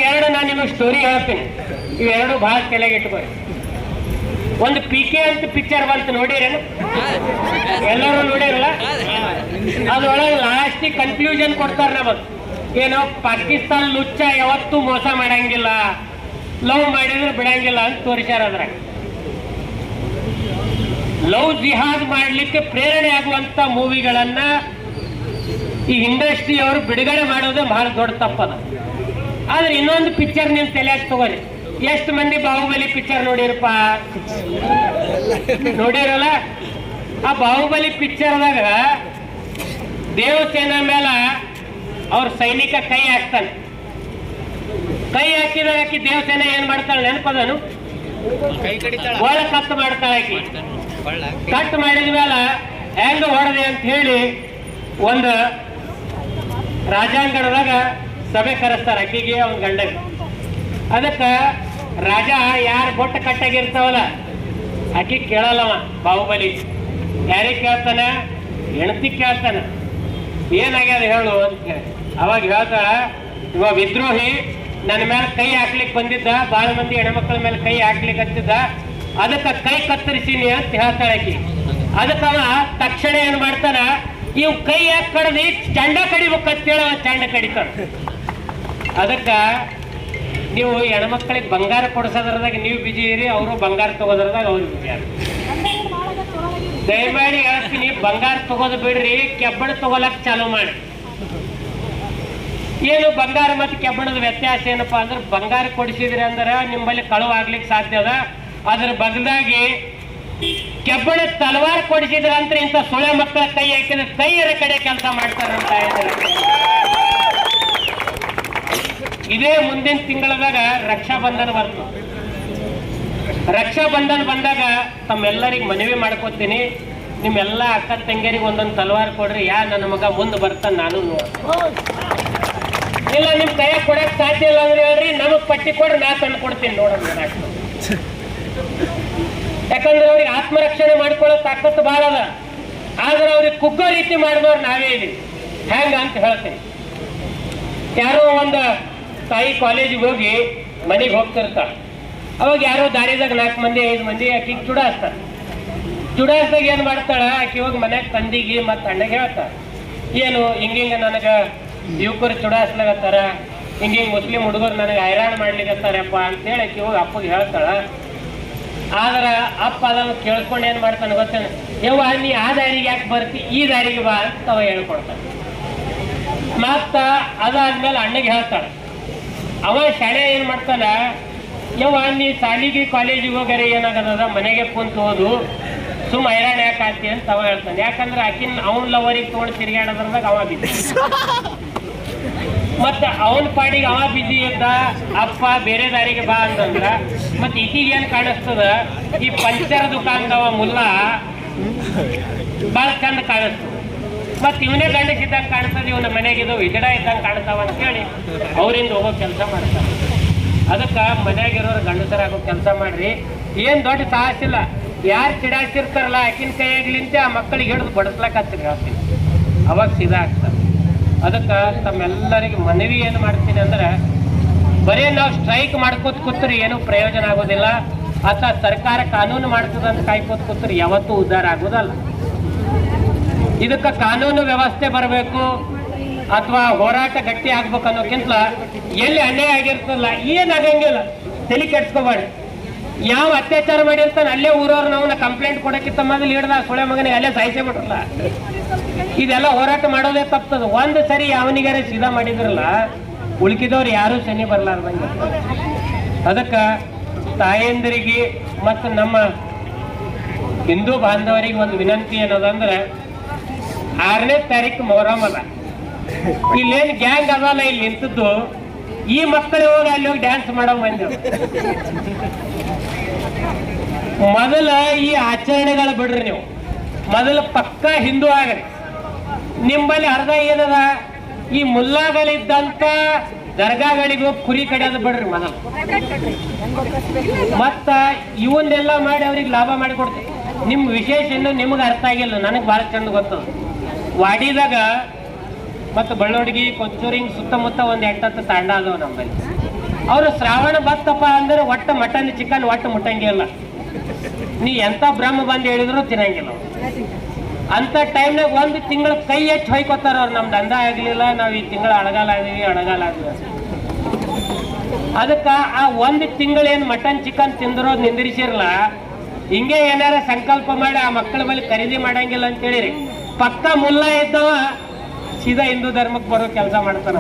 ಎರಡು ನಾನು ನಿಮಗೆ ಸ್ಟೋರಿ ಹೇಳ್ತೀನಿ, ಇವೆರಡು ಬಹಳ ತಲೆಗೆ ಇಟ್ಕೊಳ್ಳಿ. ಒಂದು PK ಅಂತ ಪಿಕ್ಚರ್ ಬಂತು, ನೋಡಿರೇನು? ಎಲ್ಲರೂ ನೋಡಿರಲ್ಲ? ಅದ್ರೊಳಗೆ ಲಾಸ್ಟಿಗೆ ಕನ್ಕ್ಲೂಷನ್ ಕೊಡ್ತಾರೆ ನಮಗೆ, ಏನೋ ಪಾಕಿಸ್ತಾನ ಲುಚ್ಚ ಯಾವತ್ತೂ ಮೋಸ ಮಾಡಂಗಿಲ್ಲ, ಲವ್ ಮಾಡಿದ್ರೆ ಬಿಡಂಗಿಲ್ಲ ಅಂತ ತೋರಿಸ್ಯಾರ. ಅದ್ರಾಗ ಲವ್ ಜಿಹಾದ್ ಮಾಡ್ಲಿಕ್ಕೆ ಪ್ರೇರಣೆ ಆಗುವಂತ ಮೂವಿಗಳನ್ನ ಈ ಇಂಡಸ್ಟ್ರಿ ಅವರು ಬಿಡುಗಡೆ ಮಾಡೋದು ಬಹಳ ದೊಡ್ಡ ತಪ್ಪದ. ಆದ್ರೆ ಇನ್ನೊಂದು ಪಿಕ್ಚರ್ ನೀವು ತಲೆಯಾಗಿ ತಗೋರಿ, ಎಷ್ಟು ಮಂದಿ ಬಾಹುಬಲಿ ಪಿಕ್ಚರ್ ನೋಡಿರಪ್ಪ? ನೋಡಿರಲ್ಲ? ಆ ಬಾಹುಬಲಿ ಪಿಕ್ಚರ್ದಾಗ ದೇವಸೇನಾ ಮೇಲೆ ಅವ್ರ ಸೈನಿಕ ಕೈ ಹಾಕ್ತಾನೆ. ಕೈ ಹಾಕಿದಾಗ ಆಕಿ ದೇವಸೇನ ಏನ್ ಮಾಡ್ತಾಳೆ ನೆನಪದನು? ಒಳ ಕಟ್ ಮಾಡ್ತಾಳೆ. ಆಕಿ ಕಟ್ ಮಾಡಿದ ಮೇಲೆ ಹೆಂಗ ಹೊಡೆದೆ ಅಂತ ಹೇಳಿ ಒಂದು ರಾಜಾಂಗಣದಾಗ ಸಭೆ ಕರೆಸ್ತಾರ ಆಕಿಗೆ ಅವನ ಗಂಡಗೆ. ಅದಕ್ಕ ರಾಜ ಯಾರು ಬೊಟ್ಟ ಕಟ್ಟಾಗಿರ್ತಾವಲ್ಲ ಆಕಿ ಕೇಳಲ್ಲವ ಬಾಹುಬಲಿ. ಯಾರಿಗೆ ಕೇಳ್ತಾನ? ಹೆಣ್ತಿ ಕೇಳ್ತಾನ. ಏನಾಗ್ಯದ ಹೇಳು ಅಂತ ಹೇಳಿ. ಅವಾಗ ಹೇಳ್ತಾಳ, ಇವ ವಿದ್ರೋಹಿ ನನ್ನ ಮೇಲೆ ಕೈ ಹಾಕ್ಲಿಕ್ಕೆ ಬಂದಿದ್ದ, ಬಹಳ ಮಂದಿ ಹೆಣ್ಮಕ್ಳ ಮೇಲೆ ಕೈ ಹಾಕ್ಲಿಕ್ಕೆ ಹತ್ತಿದ್ದ, ಅದಕ್ಕ ಕೈ ಕತ್ತರಿಸೀನಿ ಅಂತ ಹೇಳ್ತಾಳ ಆಕಿ. ಅದಕ್ಕವ ತಕ್ಷಣ ಏನ್ ಮಾಡ್ತಾನ, ಇವ್ ಕೈ ಯಾಕೆ ಕಡ್ದಿ ಚಂಡ ಕಡಿಬೇಕಂತೇಳ ಚಂಡ ಕಡಿತಾನ. ಅದಕ್ಕ ನೀವು ಹೆಣ್ಮಕ್ಳಿಗೆ ಬಂಗಾರ ಕೊಡಿಸೋದ್ರದಾಗ ನೀವು ಬಿಜಿ ಇರಿ, ಅವರು ಬಂಗಾರ ತಗೋದ್ರದಾಗ ಅವ್ರು ಬಿಜಿ ಇರಿ. ದಯಮಾಡಿ ಹೇಳ್ತೀನಿ, ಬಂಗಾರ ತಗೋದು ಬಿಡ್ರಿ, ಕೆಬ್ಬಣ ತಗೋಲಕ್ ಚಾಲು ಮಾಡಿ. ಏನು ಬಂಗಾರ ಮತ್ತು ಕೆಬ್ಬಣದ ವ್ಯತ್ಯಾಸ ಏನಪ್ಪಾ ಅಂದ್ರೆ, ಬಂಗಾರ ಕೊಡಿಸಿದ್ರಿ ಅಂದ್ರೆ ನಿಮ್ಮಲ್ಲಿ ಕಳುವು ಆಗ್ಲಿಕ್ಕೆ ಸಾಧ್ಯ ಅದ. ಅದ್ರ ಬದಲಾಗಿ ಕೆಬ್ಬಣ ತಲವಾರ್ ಕೊಡಿಸಿದ್ರ ಅಂತ ಇಂಥ ಸೊಳೆ ಮಕ್ಕಳ ಕೈ ಹಾಕಿದ್ರೆ ಕೈಯರ ಕಡೆ ಕೆಲಸ ಮಾಡ್ತಾರಂತ ಇದ್ದಾರೆ. ಇದೇ ಮುಂದಿನ ತಿಂಗಳದಾಗ ರಕ್ಷಾಬಂಧನ ಬರ್ತು. ರಕ್ಷಾಬಂಧನ ಬಂದಾಗ ತಮ್ಮೆಲ್ಲರಿಗೆ ಮನವಿ ಮಾಡ್ಕೋತೀನಿ, ನಿಮ್ಮೆಲ್ಲ ಅಕ್ಕ ತಂಗಿಯರಿಗೆ ಒಂದೊಂದು ತಲವಾರ್ ಕೊಡ್ರಿ. ನನ್ನ ಮಗ ಮುಂದೆ ಬರ್ತಾನೆ, ನಾನು ಇಲ್ಲ ನಿಮ್ ಕೈಯ ಕೊಡಕ್ ಸಾಧ್ಯ ಇಲ್ಲ ಅಂದ್ರೆ ಹೇಳ್ರಿ, ನಮಗ್ ಪಟ್ಟಿ ಕೊಡ್ರಿ, ನಾ ತಂದು ಕೊಡ್ತೀನಿ ನೋಡೋಣ. ಯಾಕಂದ್ರೆ ಅವ್ರಿಗೆ ಆತ್ಮರಕ್ಷಣೆ ಮಾಡ್ಕೊಳ್ಳೋ ತಾಕತ್ತು ಭಾಳ ಅದ. ಆದ್ರೆ ಅವ್ರಿಗೆ ಕುಗ್ಗೋ ರೀತಿ ಮಾಡಿದವ್ರು ನಾವೇ ಇದೀವಿ. ಹೆಂಗ ಅಂತ ಹೇಳ್ತೀನಿ. ಯಾರೋ ಒಂದು ತಾಯಿ ಕಾಲೇಜಿಗೆ ಹೋಗಿ ಮನೆಗೆ ಹೋಗ್ತಿರ್ತಾಳೆ. ಅವಾಗ ಯಾರೋ ದಾರಿದಾಗ 4 ಮಂದಿ 5 ಮಂದಿ ಆಕಿಗೆ ಚುಡಾಸ್ತಾರೆ. ಚುಡಾಸ್ದಾಗ ಏನ್ ಮಾಡ್ತಾಳ, ಆಕಿ ಹೋಗಿ ಮನ್ಯಾಗ ತಂದಿಗೆ ಮತ್ತು ಅಣ್ಣಗೆ ಹೇಳ್ತಾಳ, ಏನು ಹಿಂಗಿಂಗ ನನಗ ಯುವಕರು ಚುಡಾಸ್ಲಾಗತ್ತಾರ, ಹಿಂಗಿಂಗ್ ಮುಸ್ಲಿಂ ಹುಡುಗರು ನನಗೆ ಹೈರಾಣ ಮಾಡ್ಲಿಕ್ಕತ್ತಾರಪ್ಪ ಅಂತೇಳಿ ಆಕಿ ಹೋಗಿ ಅಪ್ಪಗೆ ಹೇಳ್ತಾಳ. ಆದ್ರ ಅಪ್ಪ ಅದನ್ನು ಕೇಳ್ಕೊಂಡು ಏನ್ ಮಾಡ್ತಾನೆ ಗೊತ್ತೇನೆ, ಯವ್ವ ನೀ ಆ ದಾರಿಗೆ ಯಾಕೆ ಬರ್ತಿ, ಈ ದಾರಿಗೆ ಬಾ ಅಂತ ಅವ ಹೇಳ್ಕೊಡ್ತಾನೆ. ಮತ್ತ ಅದಾದ್ಮೇಲೆ ಅಣ್ಣಗೆ ಹೇಳ್ತಾಳ. ಅವ ಶಾಲೆ ಏನ್ ಮಾಡ್ತಾನ, ಯವ್ವ ನೀ ಶಾಲಿಗೆ ಕಾಲೇಜಿಗೆ ಹೋಗ್ಯಾರ ಏನಾಗದ, ಮನೆಗೆ ಕುಂತು ಓದು, ಸುಮ್ಮ ಹೈರಾಣ ಯಾಕೆ ಆಗ್ತಿ ಅಂತ ಅವ ಹೇಳ್ತಾನೆ. ಯಾಕಂದ್ರೆ ಆಕಿನ್ ಅವನ್ ಲವರಿಗೆ ತೊಗೊಂಡು ತಿರ್ಗಾಡೋದ್ರದಾಗ ಅವ ಬಿದ್ದ, ಮತ್ತ ಅವನ ಪಾಡಿಗೆ ಅವ ಬಿದ್ದಿ ಇದ್ದ. ಅಪ್ಪ ಬೇರೆ ದಾರಿಗೆ ಬಾ ಅಂತಂದ್ರ ಮತ್ತೆ ಈಗೀಗ ಏನ್ ಕಾಣಿಸ್ತದ, ಈ ಪಂಚರ ದುಕಾನ್ದವ ಮುಲ್ಲ ಬಾಳ ಚಂದ ಕಾಣಿಸ್ತದ, ಮತ್ ಇವನೇ ಗಂಡಸಿದ್ದಂಗೆ ಕಾಣಿಸ್ತದ, ಇವನ ಮನೆಗಿದ್ದು ವಿಜಡ ಇದ್ದಂಗೆ ಕಾಣಿಸ್ತಾವ ಅಂತ ಹೇಳಿ ಅವರಿಂದ ಹೋಗೋ ಕೆಲಸ ಮಾಡ್ತಾರೆ. ಅದಕ್ಕೆ ಮನ್ಯಾಗಿರೋರು ಗಂಡಸರಾಗೋ ಕೆಲಸ ಮಾಡ್ರಿ. ಏನ್ ದೊಡ್ಡ ಸಾಹಸಿಲ್ಲ. ಯಾರು ಚಿಡಾಸಿರ್ತಾರಲ್ಲ ಆಕಿನ ಕೈಯಾಗ್ಲಿಂತ ಆ ಮಕ್ಕಳಿಗೆ ಹಿಡಿದು ಬಡಿಸ್ಲಕ್ಕ ಹೇಳ್ತೀನಿ, ಅವಾಗ ಸೀದಾ ಆಗ್ತಾರೆ. ಅದಕ್ಕೆ ತಮ್ಮೆಲ್ಲರಿಗೆ ಮನವಿ ಏನು ಮಾಡ್ತೀನಿ ಅಂದ್ರೆ, ಬರೀ ನಾವು ಸ್ಟ್ರೈಕ್ ಮಾಡ್ಕೋತ ಕೂತ್ರಿ ಏನೂ ಪ್ರಯೋಜನ ಆಗೋದಿಲ್ಲ, ಅಥವಾ ಸರ್ಕಾರ ಕಾನೂನು ಮಾಡ್ತದಂತ ಕಾಯ್ಕೋತ ಕೂತ್ರಿ ಯಾವತ್ತೂ ಉದ್ಧಾರ ಆಗೋದಲ್ಲ. ಇದಕ್ಕೆ ಕಾನೂನು ವ್ಯವಸ್ಥೆ ಬರಬೇಕು ಅಥವಾ ಹೋರಾಟ ಗಟ್ಟಿ ಆಗ್ಬೇಕು ಅನ್ನೋಕ್ಕಿಂತ ಎಲ್ಲಿ ಅನ್ಯಾಯ ಆಗಿರ್ತಲ್ಲ ಏನಾಗಂಗಿಲ್ಲ, ತಲೆ ಕೆಡ್ಸ್ಕೋಬೇಡಿ. ಯಾವ ಅತ್ಯಾಚಾರ ಮಾಡಿರ್ತಾನೆ ಅಲ್ಲೇ ಊರವ್ರು ನಾವು ಕಂಪ್ಲೇಂಟ್ ಕೊಡೋಕ್ಕಿಂತ ಮೊದಲು ಹಿಡ್ದ ಸೊಳೆ ಮಗನಿಗೆ ಅಲ್ಲೇ ಸಾಯಿಸೇ ಬಿಟ್ರಲ್ಲ. ಇದೆಲ್ಲ ಹೋರಾಟ ಮಾಡೋದೇ ತಪ್ತದ. ಒಂದು ಸರಿ ಅವನಿಗಾರೆ ಸೀದಾ ಮಾಡಿದ್ರಲ್ಲ, ಉಳ್ಕಿದವ್ರು ಯಾರೂ ಶನಿ ಬರ್ಲಾರ್ದಂಗೆ. ಅದಕ್ಕೆ ತಾಯಂದಿರಿಗೆ ಮತ್ತು ನಮ್ಮ ಹಿಂದೂ ಬಾಂಧವರಿಗೆ ಒಂದು ವಿನಂತಿ ಏನದಂದ್ರೆ, 6ನೇ ತಾರೀಕು ಮೊಹರಂ ಅದ. ಇಲ್ಲೇನು ಗ್ಯಾಂಗ್ ಅದಲ್ಲ ಇಲ್ಲಿ ನಿಂತದ್ದು, ಈ ಮಕ್ಕಳು ಹೋಗಿ ಅಲ್ಲಿ ಹೋಗಿ ಡ್ಯಾನ್ಸ್ ಮಾಡೋ ಬಂದೆವು. ಮೊದಲ ಈ ಆಚರಣೆಗಳು ಬಿಡ್ರಿ ನೀವು, ಮೊದಲು ಪಕ್ಕ ಹಿಂದೂ ಆಗ್ರಿ. ನಿಮ್ಮಲ್ಲಿ ಅರ್ಧ ಏನದ, ಈ ಮುಲ್ಲಾಗಳಿದ್ದಂತ ದರ್ಗಾಗಳಿಗೂ ಕುರಿ ಕಡಿಯೋದು ಬಿಡ್ರಿ ಮೊದಲು. ಮತ್ತ ಇವನ್ನೆಲ್ಲ ಮಾಡಿ ಅವ್ರಿಗೆ ಲಾಭ ಮಾಡಿಕೊಡ್ತೀವಿ. ನಿಮ್ಮ ವಿಶೇಷ ಇನ್ನು ನಿಮ್ಗೆ ಅರ್ಥ ಆಗಿಲ್ಲ, ನನಗೆ ಭಾಳ ಚಂದ ಗೊತ್ತದ. ವಾಡಿದಾಗ ಮತ್ತು ಬಳ್ಳೋಡ್ಗಿ ಕೊಚ್ಚೂರಿ ಹಿಂಗೆ ಸುತ್ತಮುತ್ತ ಒಂದು 8-10 ತಾಂಡ ಅದಾವ ನಮ್ಮಲ್ಲಿ. ಅವರು ಶ್ರಾವಣ ಬತ್ತಪ್ಪ ಅಂದ್ರೆ ಒಟ್ಟು ಮಟನ್ ಚಿಕನ್ ಒಟ್ಟು ಮುಟ್ಟಂಗಿಲ್ಲ. ನೀ ಎಂಥ ಬ್ರಹ್ಮ ಬಂದು ಹೇಳಿದ್ರು ತಿನ್ನಂಗಿಲ್ಲ ಅವ್ರು. ಅಂಥ ಟೈಮ್ನಾಗ 1 ತಿಂಗಳ ಕೈ ಹೆಚ್ಚು ಹೊಯ್ಕೋತಾರ ಅವ್ರು. ನಮ್ದು ದಂಧ ಆಗಲಿಲ್ಲ, ನಾವು ಈ ತಿಂಗಳು ಅಳಗಾಲ ಆಗಿವಿ. ಅದಕ್ಕೆ ಆ 1 ತಿಂಗಳೇನು ಮಟನ್ ಚಿಕನ್ ತಿಂದಿರೋದು ನಿಂದಿರಿಸಿರಲ್ಲ, ಹಿಂಗೆ ಏನಾರ ಸಂಕಲ್ಪ ಮಾಡಿ ಆ ಮಕ್ಕಳ ಮೇಲೆ ಖರೀದಿ ಮಾಡಂಗಿಲ್ಲ ಅಂತೇಳಿರಿ ಪಕ್ಕ ಮುಲ್ಲ ಇದ್ದವ ಸೀದಾ ಹಿಂದೂ ಧರ್ಮಕ್ಕೆ ಬರೋ ಕೆಲಸ ಮಾಡ್ತಾನ.